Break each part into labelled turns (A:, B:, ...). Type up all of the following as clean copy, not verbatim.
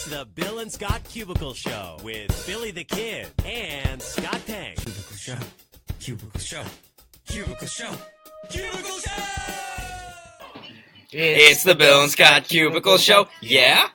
A: the Bill and Scott Cubicle Show with Billy the Kid and Scott Tang.
B: Cubicle Show. Cubicle Show. Cubicle Show. Cubicle Show! It's the Bill and Scott Cubicle Show. Yeah?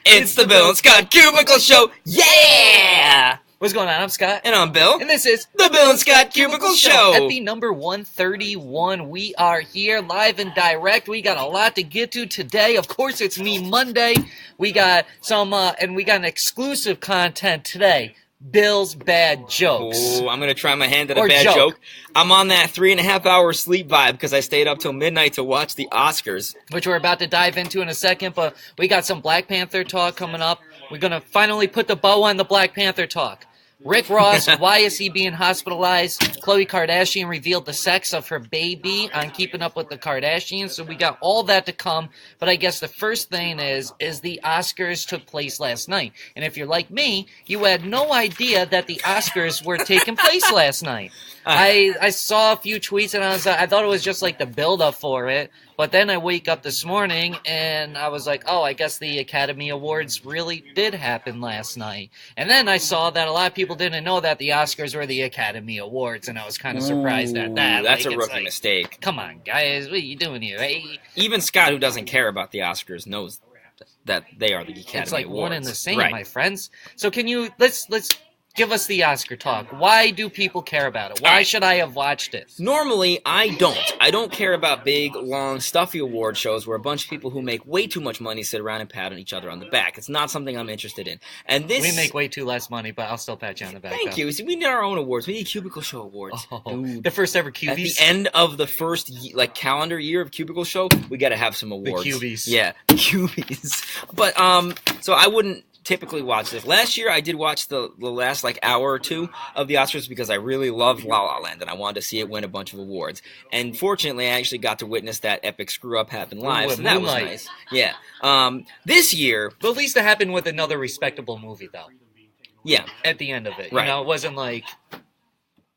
B: It's the Bill and Scott Cubicle Show. Yeah!
C: What's going on? I'm Scott.
B: And I'm Bill.
C: And this is
B: the Bill and Scott Cubicle Show.
C: At the number 131, we are here live and direct. We got a lot to get to today. Of course, it's Me Monday. We got some, and we got an exclusive content today. Bill's bad jokes.
B: Oh, I'm going to try my hand at a bad joke. I'm on that 3.5 hour sleep vibe because I stayed up till midnight to watch the Oscars.
C: Which we're about to dive into in a second, but we got some Black Panther talk coming up. We're going to finally put the bow on the Black Panther talk. Rick Ross, why is he being hospitalized? Khloé Kardashian revealed the sex of her baby on Keeping Up with the Kardashians. So we got all that to come. But I guess the first thing is the Oscars took place last night. And if you're like me, you had no idea that the Oscars were taking place last night. I saw a few tweets and I thought it was just like the build-up for it. But then I wake up this morning and I was like, oh, I guess the Academy Awards really did happen last night. And then I saw that a lot of people didn't know that the Oscars were the Academy Awards, and I was kind of surprised at that.
B: That's a rookie mistake.
C: Come on, guys, what are you doing here? Hey?
B: Even Scott, who doesn't care about the Oscars, knows that they are the Academy Awards.
C: It's like
B: Awards.
C: One and the same,
B: right.
C: My friends. So can you let's give us the Oscar talk. Why do people care about it? Why should I have watched it?
B: Normally, I don't. I don't care about big, long, stuffy award shows where a bunch of people who make way too much money sit around and pat on each other on the back. It's not something I'm interested in. And this...
C: We make way too less money, but I'll still pat you on the back.
B: Thank you. See, we need our own awards. We need Cubicle Show awards.
C: Oh, the first ever Cubies?
B: At the end of the first calendar year of Cubicle Show, we got to have some awards.
C: The Cubies.
B: Yeah, the Cubies. But, so I wouldn't typically watch this. Last year, I did watch the last hour or two of the Oscars because I really loved La La Land and I wanted to see it win a bunch of awards. And fortunately, I actually got to witness that epic screw up happen live, so that was nice. Yeah. This year,
C: but at least it happened with another respectable movie, though.
B: Yeah.
C: At the end of it,
B: right.
C: You know, it wasn't like,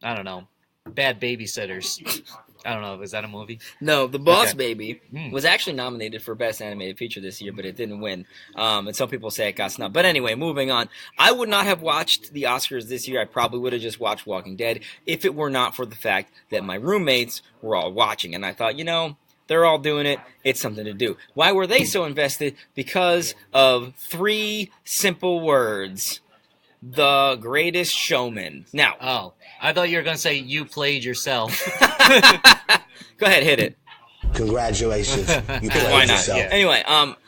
C: I don't know, Bad Babysitters. I don't know, was that a movie?
B: No, The Boss Baby was actually nominated for Best Animated Feature this year, but it didn't win. And some people say it got snubbed. But anyway, moving on. I would not have watched the Oscars this year. I probably would have just watched Walking Dead if it were not for the fact that my roommates were all watching. And I thought, they're all doing it. It's something to do. Why were they so invested? Because of 3 simple words. The Greatest Showman. Now.
C: Oh, I thought you were going to say you played yourself.
B: Go ahead, hit it.
D: Congratulations. You played
B: Why not?
D: yourself.
B: Yeah. Anyway,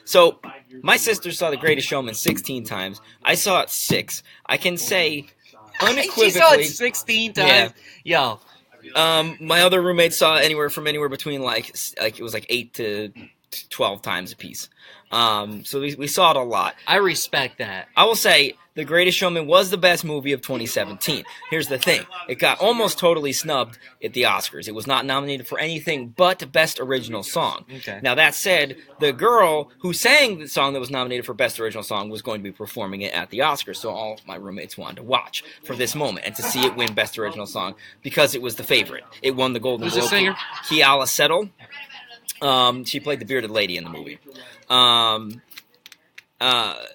B: so my sister saw The Greatest Showman 16 times. I saw it 6. I can say unequivocally.
C: She saw it 16 times?
B: Yeah.
C: Yo.
B: My other roommates saw it anywhere between it was 8 to 12 times a piece. So we saw it a lot.
C: I respect that.
B: I will say The Greatest Showman was the best movie of 2017. Here's the thing. It got almost totally snubbed at the Oscars. It was not nominated for anything but Best Original Song.
C: Okay.
B: Now, that said, the girl who sang the song that was nominated for Best Original Song was going to be performing it at the Oscars, so all my roommates wanted to watch for this moment and to see it win Best Original Song because it was the favorite. It won the Golden Globe.
C: Who's the singer?
B: Keala Settle. She played the bearded lady in the movie.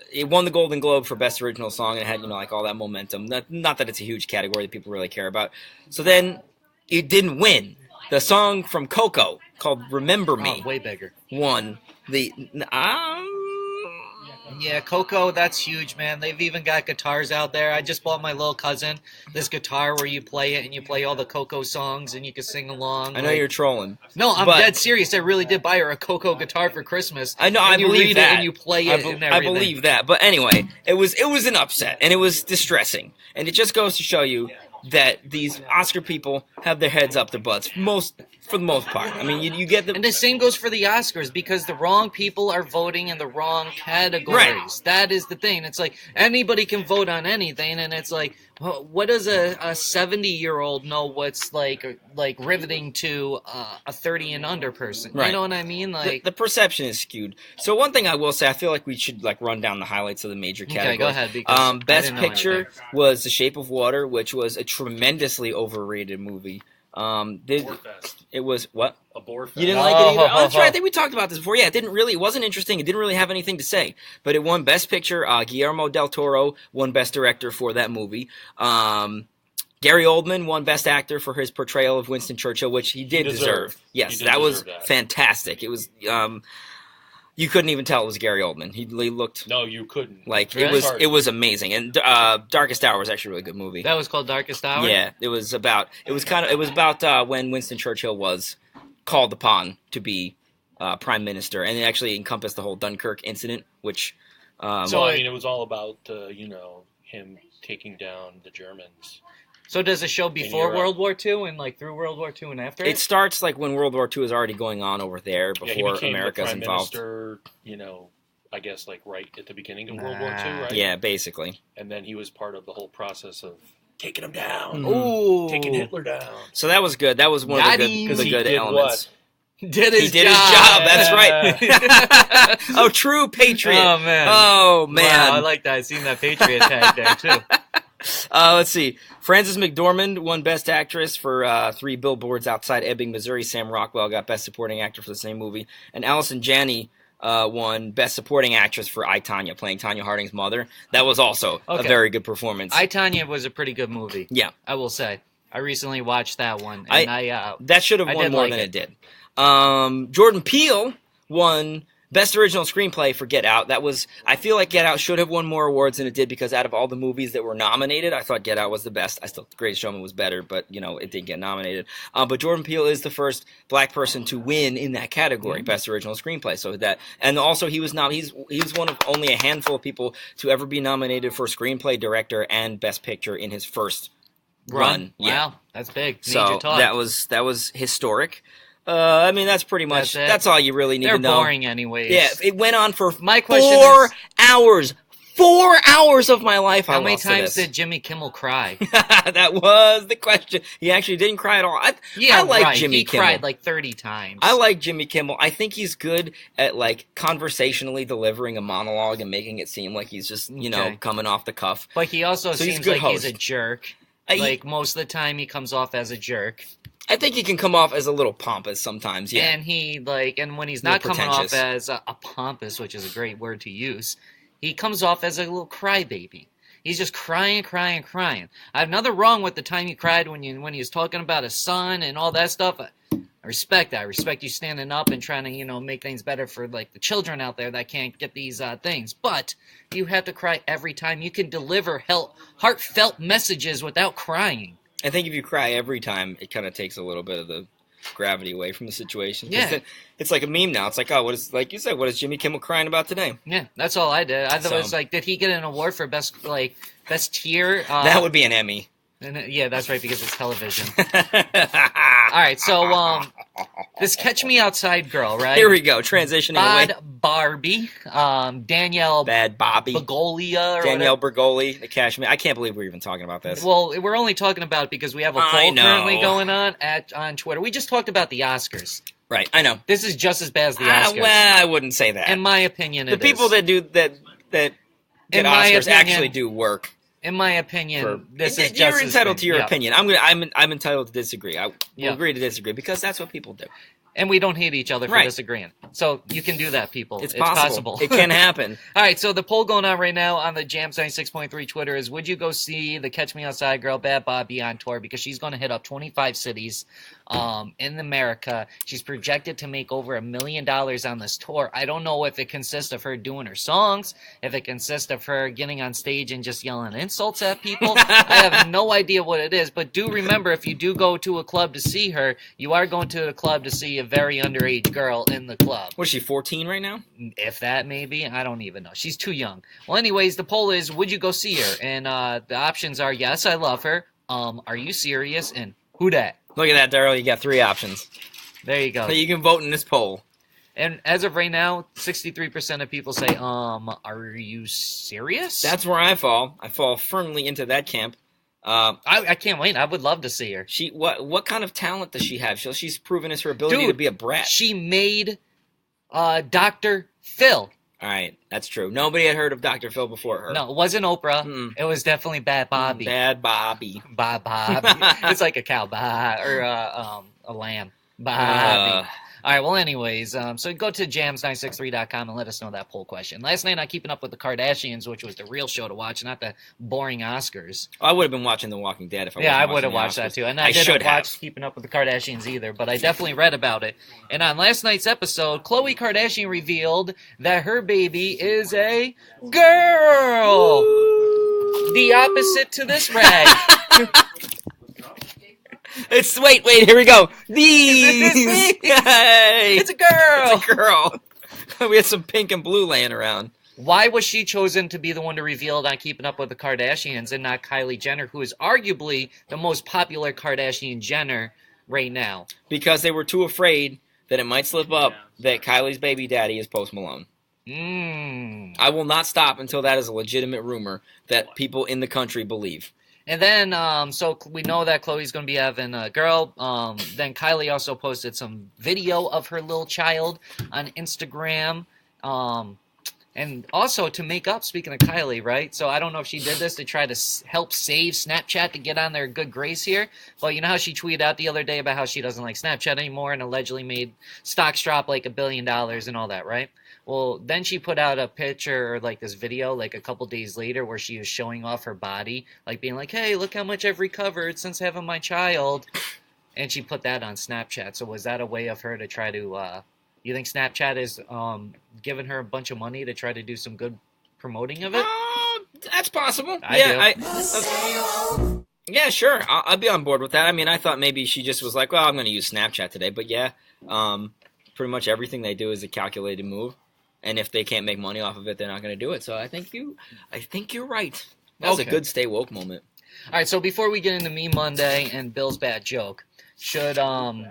B: It won the Golden Globe for Best Original Song, and it had, all that momentum. Not that it's a huge category that people really care about. So then, it didn't win. The song from Coco, called Remember Me,
C: way bigger.
B: won the...
C: Yeah, Coco, that's huge, man. They've even got guitars out there. I just bought my little cousin this guitar where you play it and you play all the Coco songs and you can sing along.
B: I know you're trolling.
C: No, I'm dead serious. I really did buy her a Coco guitar for Christmas.
B: I know,
C: and
B: I believe that.
C: And you play it and everything.
B: I believe that. But anyway, it was an upset, and it was distressing. And it just goes to show you that these Oscar people have their heads up their butts, for the most part. I mean, you get the...
C: And the same goes for the Oscars, because the wrong people are voting in the wrong categories.
B: Right.
C: That is the thing. It's like, anybody can vote on anything, and it's like, well, what does a 70-year-old know what's, like riveting to a 30 and under person?
B: Right.
C: You know what I mean? Like
B: the perception is skewed. So one thing I will say, I feel like we should, run down the highlights of the major categories.
C: Okay, go ahead. Because
B: Best Picture was The Shape of Water, which was a tremendously overrated movie. It was what?
E: A bore fest.
B: You didn't like it either? Oh, that's right. I think we talked about this before. Yeah, it wasn't interesting. It didn't really have anything to say. But it won Best Picture. Guillermo del Toro won Best Director for that movie. Gary Oldman won Best Actor for his portrayal of Winston Churchill, which he did deserve. Yes, that was fantastic. It was... you couldn't even tell it was Gary Oldman. He looked...
E: No, you couldn't.
B: Like, it was amazing. And Darkest Hour was actually a really good movie.
C: That was called Darkest Hour?
B: Yeah, it was about when Winston Churchill was called upon to be prime minister, and it actually encompassed the whole Dunkirk incident, which...
E: it was all about, him taking down the Germans.
C: So does it show before World War II and like through World War II and after?
B: It starts like when World War II is already going on over there before America's involved.
E: Minister, I guess like right at the beginning of World War II, right?
B: Yeah, basically.
E: And then he was part of the whole process of taking him down.
C: Ooh.
E: Taking Hitler down.
B: So that was good. That was one of the good elements.
C: He did his job.
B: That's right. Oh, true patriot.
C: Oh, man. Wow, I like that. I seen that patriot tag there, too.
B: Let's see. Frances McDormand won Best Actress for 3 Billboards Outside Ebbing, Missouri. Sam Rockwell got Best Supporting Actor for the same movie. And Allison Janney won Best Supporting Actress for I, Tonya, playing Tonya Harding's mother. That was also a very good performance.
C: I, Tonya was a pretty good movie.
B: Yeah.
C: I will say. I recently watched that one. And
B: that should have won more than it did. Jordan Peele won Best Original Screenplay for Get Out. I feel like Get Out should have won more awards than it did because out of all the movies that were nominated, I thought Get Out was the best. The Greatest Showman was better, but it didn't get nominated. But Jordan Peele is the first black person to win in that category, Best Original Screenplay. And also he was one of only a handful of people to ever be nominated for Screenplay, Director, and Best Picture in his first run.
C: Wow, that's big.
B: So that was historic. That's pretty much, that's all you really need to know.
C: They're boring anyways.
B: Yeah, it went on for
C: my question
B: 4 hours. 4 hours of my life.
C: How many times did Jimmy Kimmel cry?
B: That was the question. He actually didn't cry at all. I like Jimmy Kimmel.
C: He cried like 30 times.
B: I like Jimmy Kimmel. I think he's good at like conversationally delivering a monologue and making it seem like he's just, coming off the cuff.
C: But he also seems like he's a jerk. Most of the time he comes off as a jerk.
B: I think he can come off as a little pompous sometimes, yeah.
C: And when he's not coming off as a pompous, which is a great word to use, he comes off as a little crybaby. He's just crying. I have nothing wrong with the time he cried when he was talking about his son and all that stuff. I respect that. I respect you standing up and trying to, make things better for like the children out there that can't get these things. But you have to cry every time. You can deliver heartfelt messages without crying.
B: I think if you cry every time, it kind of takes a little bit of the gravity away from the situation.
C: Yeah.
B: It's like a meme now. It's like, like you said, what is Jimmy Kimmel crying about today?
C: Yeah, that's all I did. I thought it was like, did he get an award for best tier?
B: That would be an Emmy.
C: Yeah, that's right, because it's television. All right, so this Catch Me Outside girl, right?
B: Here we go, transitioning away.
C: Barbie, Danielle
B: Bad Bobby.
C: Bergolia.
B: Danielle Bergoli, the Catch Me. I can't believe we're even talking about this.
C: Well, we're only talking about it because we have a poll currently going on on Twitter. We just talked about the Oscars.
B: Right, I know.
C: This is just as bad as the Oscars.
B: Well, I wouldn't say that.
C: In my opinion,
B: the people that get Oscars actually do work.
C: In my opinion, this is just
B: you're entitled to your opinion. I'm entitled to disagree. I will agree to disagree because that's what people do.
C: And we don't hate each other for disagreeing. So you can do that, people.
B: It's possible. It can happen.
C: All right, so the poll going on right now on the Jams 96.3 Twitter is, would you go see the Catch Me Outside girl, Bad Bobby, on tour? Because she's going to hit up 25 cities in America. She's projected to make over $1 million on this tour. I don't know if it consists of her doing her songs, if it consists of her getting on stage and just yelling insults at people. I have no idea what it is, but do remember, if you do go to a club to see her, you are going to the club to see a very underage girl in the club.
B: What is she, 14 right now?
C: If that, maybe. I don't even know. She's too young. Well, anyways, the poll is, would you go see her? And the options are, yes, I love her. Are you serious? And who dat?
B: Look at that, Daryl. You got 3 options.
C: There you go.
B: So you can vote in this poll.
C: And as of right now, 63% of people say, are you serious?
B: That's where I fall. I fall firmly into that camp.
C: I can't wait. I would love to see her.
B: What kind of talent does she have? She's proven as her ability to be a brat.
C: She made Dr. Phil.
B: All right, that's true. Nobody had heard of Dr. Phil before her.
C: No, it wasn't Oprah.
B: Mm-mm.
C: It was definitely Bad Bobby.
B: Bad Bobby.
C: Bobby. It's like a cow, or a lamb. Bobby. All right, well, anyways, so go to jams963.com and let us know that poll question. Last night, not keeping up with the Kardashians, which was the real show to watch, not the boring Oscars.
B: I would have been watching The Walking Dead if I
C: Yeah, I
B: wasn't
C: would have
B: watching
C: watched
B: the
C: that
B: Oscars.
C: too. And
B: I
C: I didn't
B: should
C: watch
B: have.
C: Keeping Up with the Kardashians either, but I definitely read about it. And on last night's episode, Khloé Kardashian revealed that her baby is a girl. The opposite to this rag.
B: Wait, here we go. Yay!
C: It's a girl.
B: It's a girl. We had some pink and blue laying around.
C: Why was she chosen to be the one to reveal it on Keeping Up with the Kardashians and not Kylie Jenner, who is arguably the most popular Kardashian Jenner right now?
B: Because they were too afraid that it might slip up that Kylie's baby daddy is Post Malone. I will not stop until that is a legitimate rumor that people in the country believe.
C: And then, so we know that Khloé's going to be having a girl. Then Kylie also posted some video of her little child on Instagram. And also to make up, speaking of Kylie, right? So I don't know if she did this to try to help save Snapchat to get on their good grace here. But you know how she tweeted out the other day about how she doesn't like Snapchat anymore and allegedly made stocks drop like $1 billion and all that, right? Well, then she put out a picture or like this video like a couple days later where she was showing off her body, like being like, hey, look how much I've recovered since having my child. And she put that on Snapchat. So was that a way of her to try to, you think Snapchat is giving her a bunch of money to try to do some good promoting of it?
B: That's possible.
C: I
B: do. Yeah, sure. I'd be on board with that. I mean, I thought maybe she just was like, well, I'm going to use Snapchat today. But yeah, pretty much everything they do is a calculated move. And if they can't make money off of it, they're not going to do it. So I think you're right. That was a good stay woke moment.
C: All right, so before we get into Me Monday and Bill's bad joke,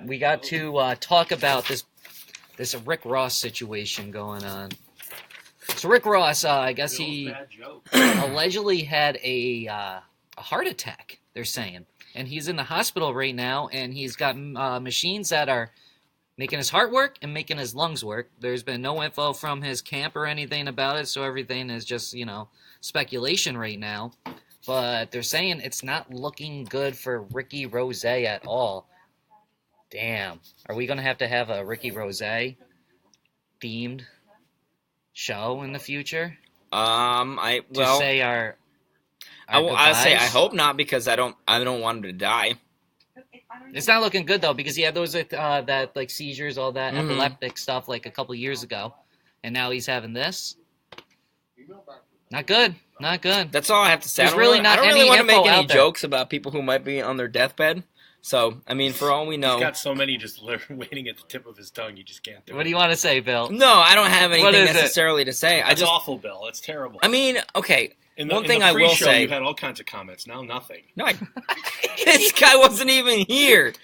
C: we got to talk about this Rick Ross situation going on. So Rick Ross, I guess he allegedly had a heart attack, they're saying. And he's in the hospital right now, and he's got machines that are making his heart work and making his lungs work. There's been no info from his camp or anything about it, so everything is just, speculation right now. But they're saying it's not looking good for Ricky Rose at all. Damn. Are we going to have a Ricky Rose themed show in the future?
B: I hope not, because I don't want him to die.
C: It's not looking good though, because he had those that like seizures, all that epileptic stuff like a couple years ago, and now he's having this. Not good. Not good.
B: That's all I have to say.
C: There's
B: I
C: really
B: don't
C: any
B: really want to
C: info
B: make any
C: out there.
B: jokes about people who might be on their deathbed. So, I mean, for all we know,
E: He's got so many just waiting at the tip of his tongue, you just can't do it.
C: What do you want to say, Bill?
B: no, I don't have
C: What
B: anything
C: is it?
B: necessarily to say.
E: That's awful, Bill. It's terrible.
B: I mean, okay.
E: In
B: one
E: the
B: thing I will
E: pre-show,
B: say,
E: you had all kinds of comments. Now nothing.
B: no, this guy wasn't even here.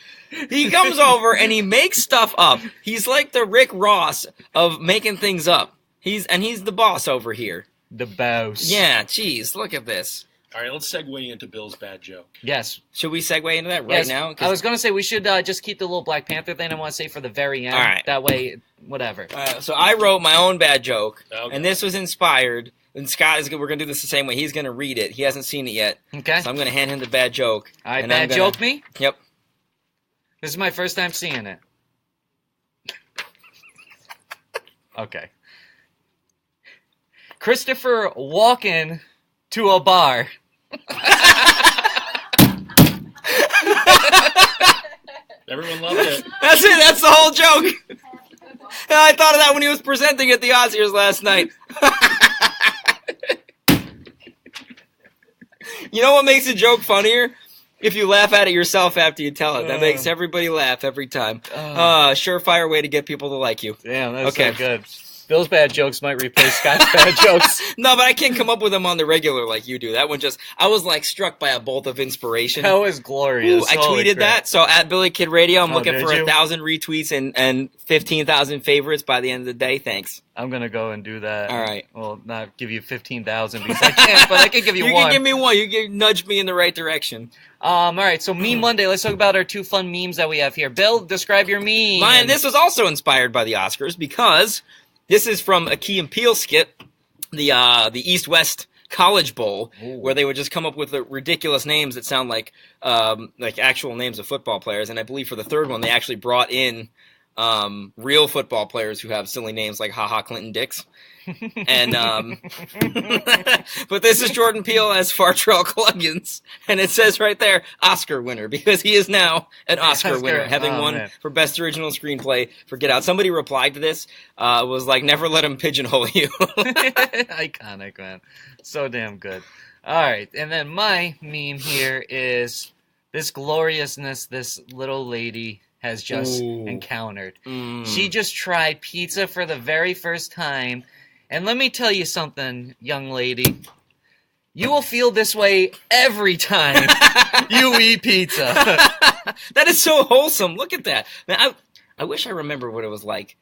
B: He comes over and he makes stuff up. He's like the Rick Ross of making things up. He's the boss over here.
C: The boss.
B: Yeah, geez, look at this.
E: All right, let's segue into Bill's bad joke.
C: Yes.
B: Should we segue into that right now?
C: I was going to say we should just keep the little Black Panther thing I want to say for the very end.
B: All right.
C: That way, whatever.
B: So I wrote my own bad joke,
E: Okay.
B: and this was inspired. And Scott we're going to do this the same way. He's going to read it. He hasn't seen it yet.
C: Okay.
B: So I'm going to hand him the bad joke.
C: All right,
B: and
C: bad joke me?
B: Yep.
C: This is my first time seeing it. Okay. Christopher walking to a bar.
E: Everyone loved it.
B: That's it. That's the whole joke. I thought of that when he was presenting at the Oscars last night. You know what makes a joke funnier? If you laugh at it yourself after you tell it. That makes everybody laugh every time. Surefire way to get people to like you.
C: Damn, that's
B: Okay.
C: so good. Bill's bad jokes might replace Scott's bad jokes.
B: No, but I can't come up with them on the regular like you do. That one I was like struck by a bolt of inspiration.
C: That was glorious.
B: Ooh, I
C: Holy
B: tweeted
C: crap.
B: that. So at Billy Kid Radio, I'm looking
C: did
B: for
C: you?
B: 1,000 retweets and 15,000 favorites by the end of the day. Thanks.
C: I'm going to go and do that.
B: All right.
C: Well, not give you 15,000 because I can't, but I can give you
B: You
C: one.
B: can give me one. You can nudge me in the right direction.
C: All right, so Meme Monday. Let's talk about our two fun memes that we have here. Bill, describe your meme.
B: This was also inspired by the Oscars because This is from a Key and Peele skit, the East-West College Bowl, where they would just come up with ridiculous names that sound like actual names of football players. And I believe for the third one, they actually brought in real football players who have silly names like Ha Ha Clinton Dix. And but this is Jordan Peele as Fartrell Cluggins, and it says right there Oscar winner, because he is now an Oscar winner, having won for best original screenplay for Get Out. Somebody replied to this, was like, never let him pigeonhole you.
C: Iconic, man. So damn good. All right, and then my meme here is this gloriousness this little lady has just encountered. She just tried pizza for the very first time. And let me tell you something, young lady. You will feel this way every time you eat pizza.
B: That is so wholesome. Look at that. Man, I wish I remember what it was like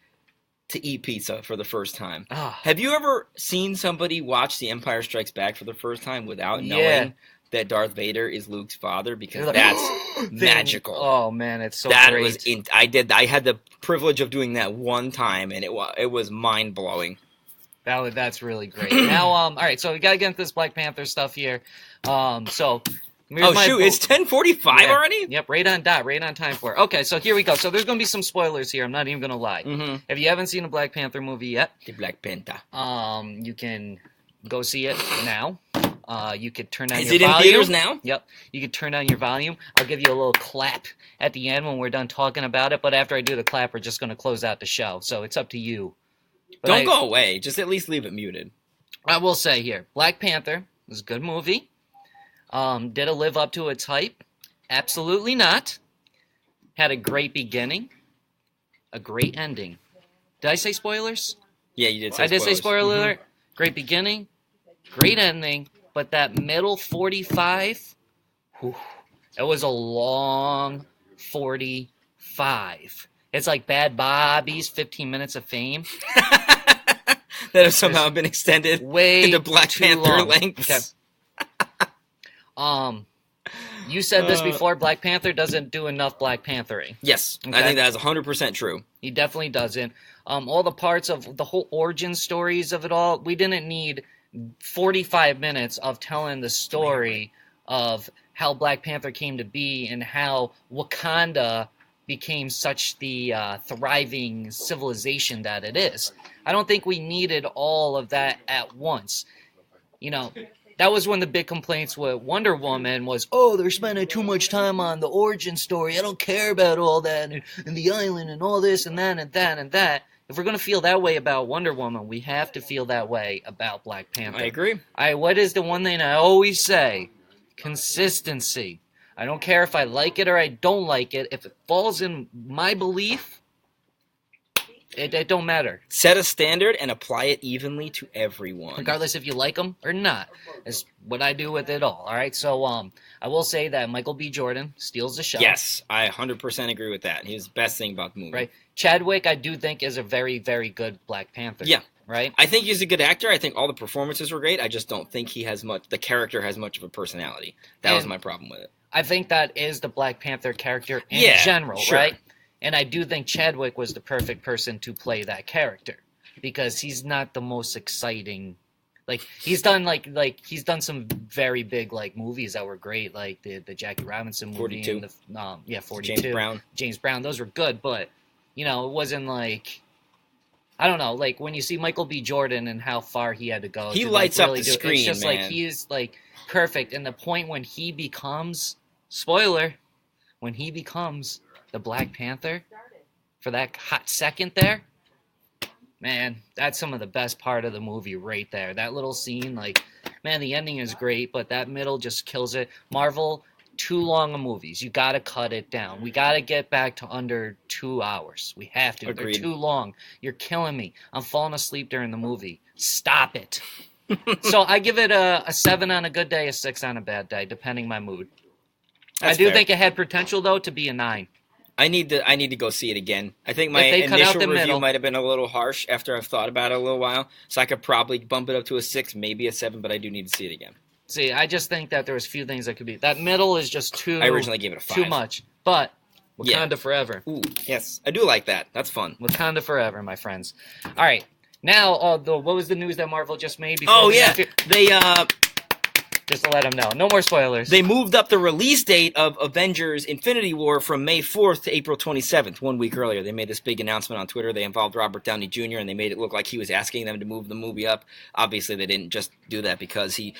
B: to eat pizza for the first time. Have you ever seen somebody watch The Empire Strikes Back for the first time without knowing that Darth Vader is Luke's father? Because
C: like,
B: that's magical.
C: Oh man, it's so
B: that
C: great.
B: Was I had the privilege of doing that one time, and it was mind blowing.
C: That's really great. Now, all right, so we gotta get into this Black Panther stuff here. It's
B: 10:45 already?
C: Yep, right on time for it. Okay, so here we go. So there's gonna be some spoilers here. I'm not even gonna lie. If you haven't seen a Black Panther movie yet,
B: the Black Panther,
C: you can go see it now. You could turn down
B: your
C: volume.
B: Is it in theaters now?
C: Yep. You could turn down your volume. I'll give you a little clap at the end when we're done talking about it. But after I do the clap, we're just gonna close out the show. So it's up to you. But
B: don't go away. Just at least leave it muted.
C: I will say here, Black Panther was a good movie. Did it live up to its hype? Absolutely not. Had a great beginning. A great ending. Did I say spoilers?
B: Yeah, you did say
C: spoilers. I did say spoiler alert. Great beginning. Great ending. But that middle 45, it was a long 45. It's like Bad Bobby's 15 Minutes of Fame.
B: That have somehow been extended into Black Panther lengths.
C: Okay. You said this before, Black Panther doesn't do enough Black Panthering.
B: Yes, okay? I think that is 100% true.
C: He definitely doesn't. All the parts of the whole origin stories of it all, we didn't need 45 minutes of telling the story of how Black Panther came to be and how Wakanda became such the thriving civilization that it is. I don't think we needed all of that at once. You know, that was one of the big complaints with Wonder Woman was, they're spending too much time on the origin story. I don't care about all that and the island and all this and that and that and that. If we're going to feel that way about Wonder Woman, we have to feel that way about Black Panther.
B: I agree.
C: What is the one thing I always say? Consistency. I don't care if I like it or I don't like it. If it falls in my belief, it don't matter.
B: Set a standard and apply it evenly to everyone.
C: Regardless if you like them or not. Is what I do with it all right? So I will say that Michael B. Jordan steals the show.
B: Yes, I 100% agree with that. He was the best thing about the movie.
C: Right. Chadwick, I do think, is a very, very good Black Panther.
B: Yeah.
C: Right?
B: I think he's a good actor. I think all the performances were great. I just don't think the character has much of a personality. That was my problem with it.
C: I think that is the Black Panther character in general,
B: sure.
C: right? And I do think Chadwick was the perfect person to play that character because he's not the most exciting. Like he's done he's done some very big movies that were great, like the Jackie Robinson movie,
B: 42.
C: And 42. James Brown, those were good, but it wasn't like. I don't know, when you see Michael B. Jordan and how far he had to go.
B: He
C: to,
B: lights
C: really
B: up the screen,
C: it's just
B: man.
C: He's perfect. And the point when he becomes, spoiler, when he becomes the Black Panther, for that hot second there, man, that's some of the best part of the movie right there. That little scene, the ending is great, but that middle just kills it. Marvel, too long of movies. You got to cut it down. We got to get back to under 2 hours. We have to.
B: Agreed.
C: They're too long. You're killing me. I'm falling asleep during the movie. Stop it. So I give it a 7 on a good day, a 6 on a bad day, depending my mood.
B: That's
C: I do
B: fair.
C: think it had potential, though, to be a 9.
B: I need to go see it again. I think my initial review might have been a little harsh after I've thought about it a little while, so I could probably bump it up to a 6, maybe a 7, but I do need to see it again.
C: See, I just think that there was few things that could be. That middle is just too.
B: I originally gave it a 5.
C: Too much, but Wakanda forever.
B: Ooh, yes, I do like that. That's fun.
C: Wakanda forever, my friends. All right, Now, what was the news that Marvel just made?
B: Oh
C: we
B: yeah,
C: got to-
B: they
C: just to let them know. No more spoilers.
B: They moved up the release date of Avengers Infinity War from May 4th to April 27th, 1 week earlier. They made this big announcement on Twitter. They involved Robert Downey Jr., and they made it look like he was asking them to move the movie up. Obviously, they didn't just do that because he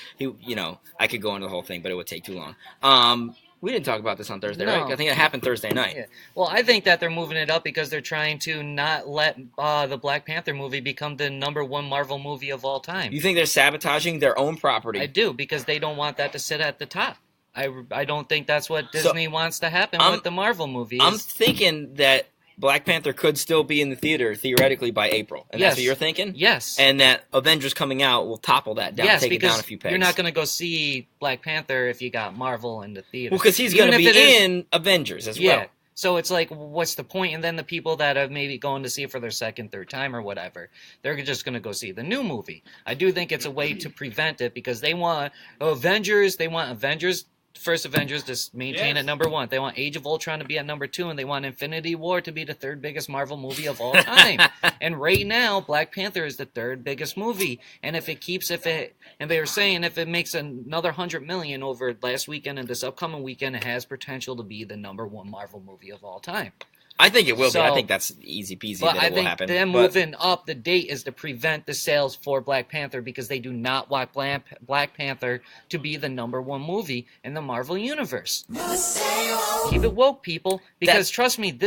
B: I could go into the whole thing, but it would take too long. We didn't talk about this on Thursday, right? I think it happened Thursday night.
C: Yeah. Well, I think that they're moving it up because they're trying to not let the Black Panther movie become the #1 Marvel movie of all time.
B: You think they're sabotaging their own property?
C: I do, because they don't want that to sit at the top. I don't think that's what Disney wants to happen with the Marvel movies.
B: I'm thinking that Black Panther could still be in the theater, theoretically, by April. And that's what you're thinking?
C: Yes.
B: And that Avengers coming out will topple that down, take it down a few pegs.
C: You're not going to go see Black Panther if you got Marvel in the theater.
B: Well, because he's going to be in Avengers as well.
C: So it's like, what's the point? And then the people that are maybe going to see it for their second, third time or whatever, they're just going to go see the new movie. I do think it's a way to prevent it because they want Avengers, first Avengers to maintain at #1. They want Age of Ultron to be at #2, and they want Infinity War to be the 3rd biggest Marvel movie of all time. And right now, Black Panther is the 3rd biggest movie. And and they were saying if it makes another 100 million over last weekend and this upcoming weekend, it has potential to be the #1 Marvel movie of all time.
B: I think it will be. I think that's easy peasy that it will happen.
C: Them moving up the date is to prevent the sales for Black Panther because they do not want Black Panther to be the #1 movie in the Marvel Universe. Keep it woke, people, because trust me,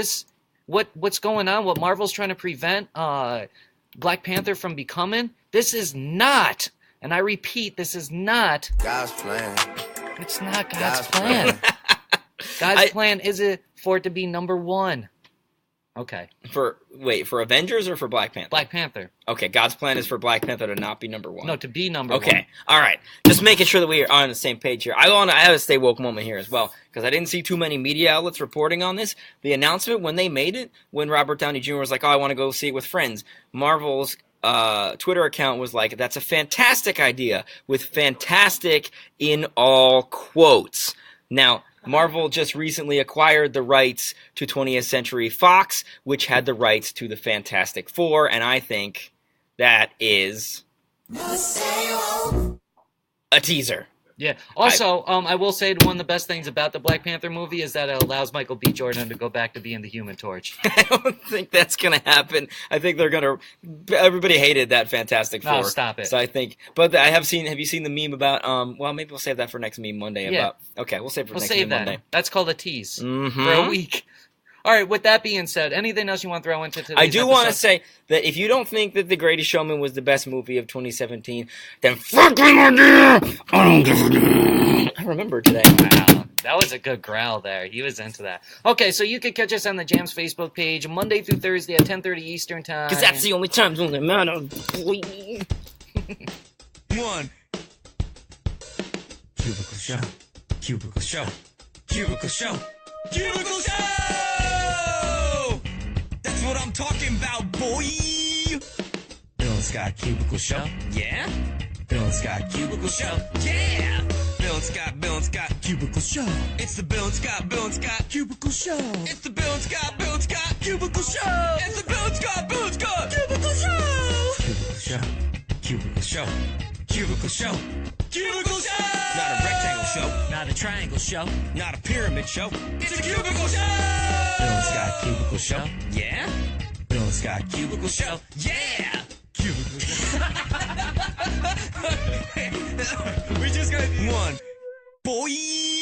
C: what's going on, what Marvel's trying to prevent Black Panther from becoming, this is not, and I repeat, this is not
F: God's plan.
C: It's not God's plan. God's plan is it for it to be #1. Okay.
B: For Avengers or for Black Panther?
C: Black Panther.
B: Okay, God's plan is for Black Panther to not be #1.
C: No, to be #1.
B: Okay, all right. Just making sure that we are on the same page here. I have a stay woke moment here as well because I didn't see too many media outlets reporting on this. The announcement when they made it, when Robert Downey Jr. was like, "Oh, I want to go see it with friends," Marvel's Twitter account was like, "That's a fantastic idea," with "fantastic" in all quotes. Now, Marvel just recently acquired the rights to 20th Century Fox, which had the rights to the Fantastic Four, and I think that is a teaser.
C: Yeah. Also, I will say one of the best things about the Black Panther movie is that it allows Michael B. Jordan to go back to being the Human Torch.
B: I don't think that's going to happen. I think they're going to... Everybody hated that Fantastic Four.
C: No, stop it.
B: So I think... But have you seen the meme about... well, maybe we'll save that for next meme Monday.
C: Yeah.
B: Okay, we'll save it for next meme Monday.
C: That's called a tease for a week. All right, with that being said, anything else you want to throw into today's
B: I do want to
C: episode?
B: say that if you don't think that The Greatest Showman was the best movie of 2017, then fucking idea! I don't give a damn. I remember today.
C: Wow, that was a good growl there. He was into that. Okay, so you can catch us on the Jams Facebook page Monday through Thursday at 10:30 Eastern Time.
B: Because that's the only times when they matter.
F: One. Cubicle Show. Cubicle Show. Cubicle Show. Cubicle Show! That's what I'm talking about, boy! Bill and Scott Cubicle Show. Yeah? Bill and Scott Cubicle Show. Yeah! Bill and Scott Cubicle Show. It's the Bill and Scott Cubicle Show. It's the Bill and Scott Cubicle Show. It's the Bill and Scott Cubicle Show. Cubicle Show. Cubicle Show. Cubicle Show. Cubicle Show! Not a rectangle show. Not a triangle show. Not a pyramid show. It's a cubicle show! Bill and Scott Cubicle Show. Yeah? Bill and Scott Cubicle Show. Yeah! Cubicle Show. We're just gonna... One. Boy!